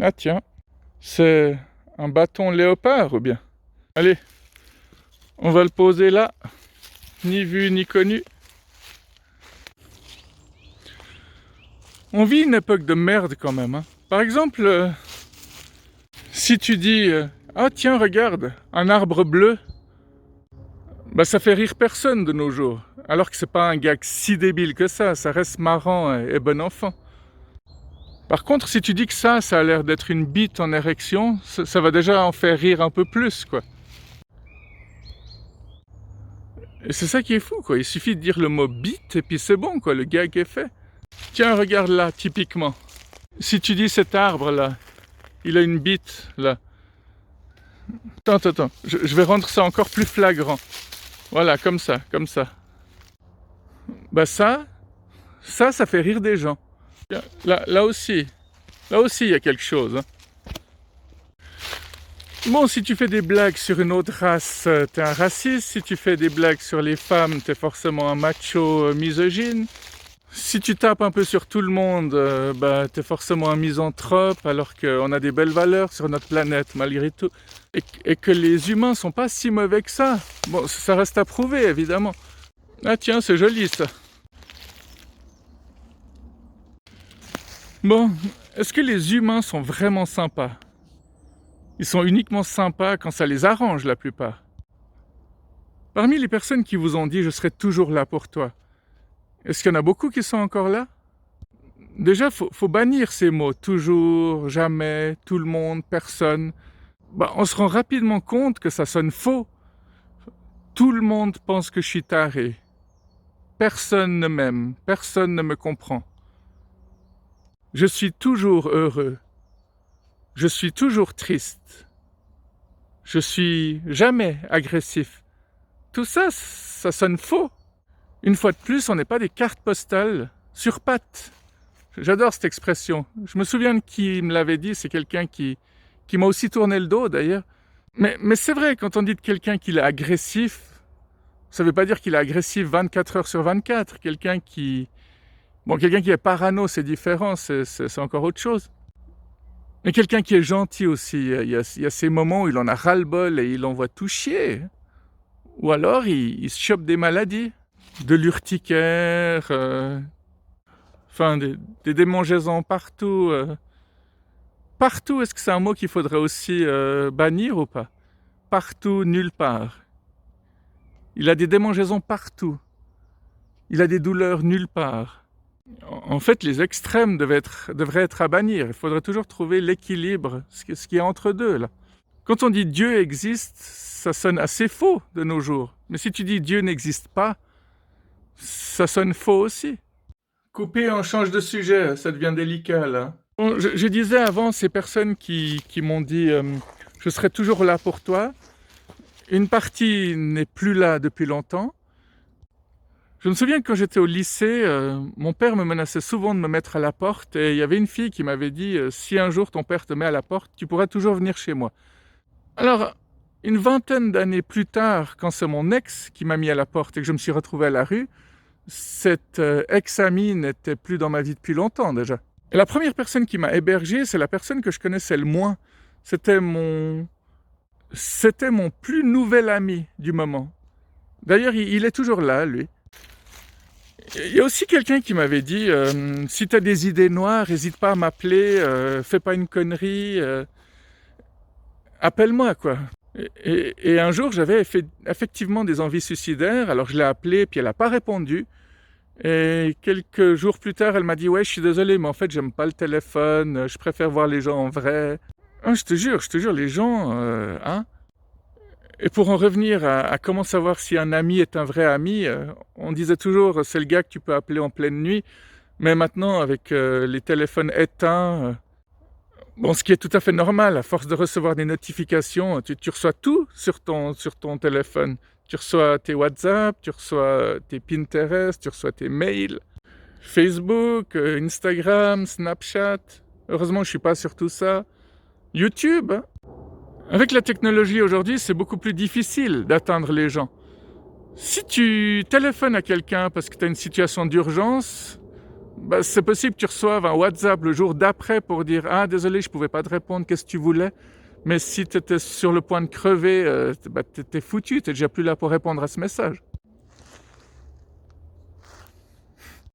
Ah tiens, c'est un bâton léopard ou bien? Allez, on va le poser là, ni vu ni connu. On vit une époque de merde quand même, hein. Par exemple, si tu dis ah tiens regarde, un arbre bleu, bah ça fait rire personne de nos jours. Alors que c'est pas un gag si débile que ça reste marrant et bon enfant. Par contre, si tu dis que ça a l'air d'être une bite en érection, ça va déjà en faire rire un peu plus, quoi. Et c'est ça qui est fou, quoi. Il suffit de dire le mot bite et puis c'est bon, quoi. Le gag est fait. Tiens, regarde là, typiquement. Si tu dis cet arbre là, il a une bite là. Attends, je vais rendre ça encore plus flagrant. Voilà, comme ça, comme ça. Bah ça fait rire des gens. Tiens, là aussi, il y a quelque chose, hein. Bon, si tu fais des blagues sur une autre race, t'es un raciste. Si tu fais des blagues sur les femmes, t'es forcément un macho misogyne. Si tu tapes un peu sur tout le monde, bah, t'es forcément un misanthrope, alors qu'on a des belles valeurs sur notre planète, malgré tout. Et que les humains sont pas si mauvais que ça. Bon, ça reste à prouver, évidemment. Ah tiens, c'est joli, ça. Bon, est-ce que les humains sont vraiment sympas? Ils sont uniquement sympas quand ça les arrange, la plupart. Parmi les personnes qui vous ont dit « je serai toujours là pour toi », est-ce qu'il y en a beaucoup qui sont encore là? Déjà, faut bannir ces mots. Toujours, jamais, tout le monde, personne. Bah, on se rend rapidement compte que ça sonne faux. Tout le monde pense que je suis taré. Personne ne m'aime, personne ne me comprend. Je suis toujours heureux. Je suis toujours triste. Je suis jamais agressif. Tout ça, ça sonne faux. Une fois de plus, on n'est pas des cartes postales sur pattes. J'adore cette expression. Je me souviens de qui me l'avait dit, c'est quelqu'un qui m'a aussi tourné le dos d'ailleurs. Mais c'est vrai, quand on dit de quelqu'un qu'il est agressif, ça ne veut pas dire qu'il est agressif 24 heures sur 24. Quelqu'un qui est parano, c'est différent, c'est encore autre chose. Mais quelqu'un qui est gentil aussi, il y a ces moments où il en a ras-le-bol et il envoie tout chier. Ou alors, il se chope des maladies, de l'urticaire, des démangeaisons partout. Partout, est-ce que c'est un mot qu'il faudrait aussi bannir ou pas? Partout, nulle part. Il a des démangeaisons partout. Il a des douleurs nulle part. En fait, les extrêmes devraient être à bannir. Il faudrait toujours trouver l'équilibre, ce qui est entre deux, là. Quand on dit Dieu existe, ça sonne assez faux de nos jours. Mais si tu dis Dieu n'existe pas, ça sonne faux aussi. Coupez, on change de sujet, ça devient délicat, là. Bon, je disais avant, ces personnes qui m'ont dit je serai toujours là pour toi. Une partie n'est plus là depuis longtemps. Je me souviens que quand j'étais au lycée, mon père me menaçait souvent de me mettre à la porte et il y avait une fille qui m'avait dit si un jour ton père te met à la porte, tu pourras toujours venir chez moi. Alors, une vingtaine d'années plus tard, quand c'est mon ex qui m'a mis à la porte et que je me suis retrouvé à la rue, cette ex-amie n'était plus dans ma vie depuis longtemps déjà. Et la première personne qui m'a hébergé, c'est la personne que je connaissais le moins. C'était mon plus nouvel ami du moment. D'ailleurs, il est toujours là, lui. Il y a aussi quelqu'un qui m'avait dit si tu as des idées noires, n'hésite pas à m'appeler, fais pas une connerie, appelle-moi, quoi. Et un jour, j'avais effectivement des envies suicidaires, alors je l'ai appelée, puis elle n'a pas répondu. Et quelques jours plus tard, elle m'a dit « Ouais, je suis désolé, mais en fait, j'aime pas le téléphone, je préfère voir les gens en vrai. » Ah, je te jure, les gens, hein. Et pour en revenir à comment savoir si un ami est un vrai ami, on disait toujours c'est le gars que tu peux appeler en pleine nuit, mais maintenant avec les téléphones éteints, bon, ce qui est tout à fait normal, à force de recevoir des notifications, tu reçois tout sur ton téléphone. Tu reçois tes WhatsApp, tu reçois tes Pinterest, tu reçois tes mails, Facebook, Instagram, Snapchat. Heureusement, je ne suis pas sur tout ça. YouTube, hein. Avec la technologie aujourd'hui, c'est beaucoup plus difficile d'atteindre les gens. Si tu téléphones à quelqu'un parce que tu as une situation d'urgence, bah, c'est possible que tu reçoives un WhatsApp le jour d'après pour dire « Ah, désolé, je pouvais pas te répondre, qu'est-ce que tu voulais ?» Mais si tu étais sur le point de crever, bah, t'es foutu, t'es déjà plus là pour répondre à ce message.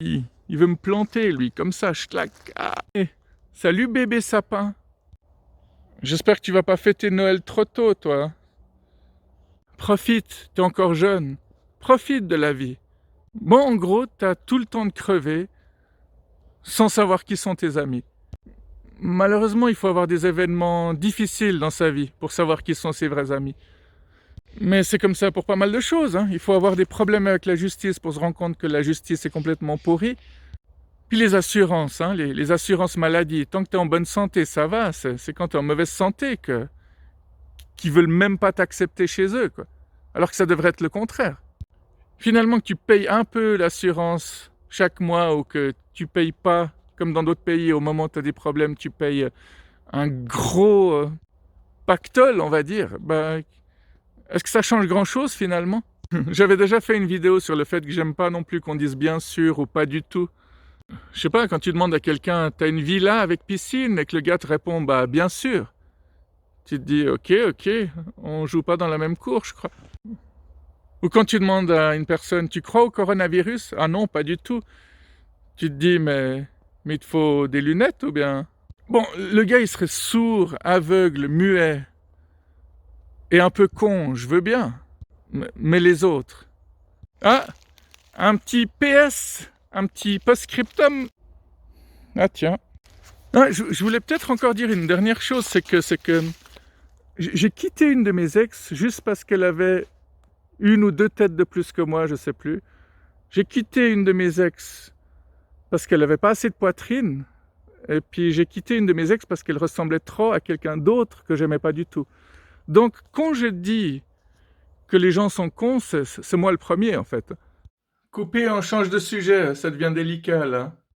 Il veut me planter, lui, comme ça, je claque. Ah. Salut bébé sapin. J'espère que tu vas pas fêter Noël trop tôt, toi. Profite, t'es encore jeune. Profite de la vie. Bon, en gros, t'as tout le temps de crever sans savoir qui sont tes amis. Malheureusement, il faut avoir des événements difficiles dans sa vie pour savoir qui sont ses vrais amis. Mais c'est comme ça pour pas mal de choses, hein. Il faut avoir des problèmes avec la justice pour se rendre compte que la justice est complètement pourrie. Puis les assurances, hein, les assurances maladie, tant que tu es en bonne santé, ça va. C'est quand tu es en mauvaise santé qu'ils veulent même pas t'accepter chez eux, quoi. Alors que ça devrait être le contraire. Finalement, que tu payes un peu l'assurance chaque mois ou que tu payes pas, comme dans d'autres pays, au moment où tu as des problèmes, tu payes un gros pactole, on va dire, bah, est-ce que ça change grand-chose finalement? J'avais déjà fait une vidéo sur le fait que j'aime pas non plus qu'on dise bien sûr ou pas du tout. Je sais pas, quand tu demandes à quelqu'un, t'as une villa avec piscine, et que le gars te répond, bah bien sûr. Tu te dis, ok, on joue pas dans la même cour, je crois. Ou quand tu demandes à une personne, tu crois au coronavirus? Ah non, pas du tout. Tu te dis, mais il te faut des lunettes ou bien? Bon, le gars il serait sourd, aveugle, muet, et un peu con, je veux bien. Mais les autres? Ah, un petit PS, un petit post-scriptum. Ah tiens. Ah, je voulais peut-être encore dire une dernière chose, c'est que j'ai quitté une de mes ex juste parce qu'elle avait une ou deux têtes de plus que moi, je sais plus. J'ai quitté une de mes ex parce qu'elle avait pas assez de poitrine, et puis j'ai quitté une de mes ex parce qu'elle ressemblait trop à quelqu'un d'autre que j'aimais pas du tout. Donc quand je dis que les gens sont cons, c'est moi le premier en fait. Coupez, on change de sujet, ça devient délicat là.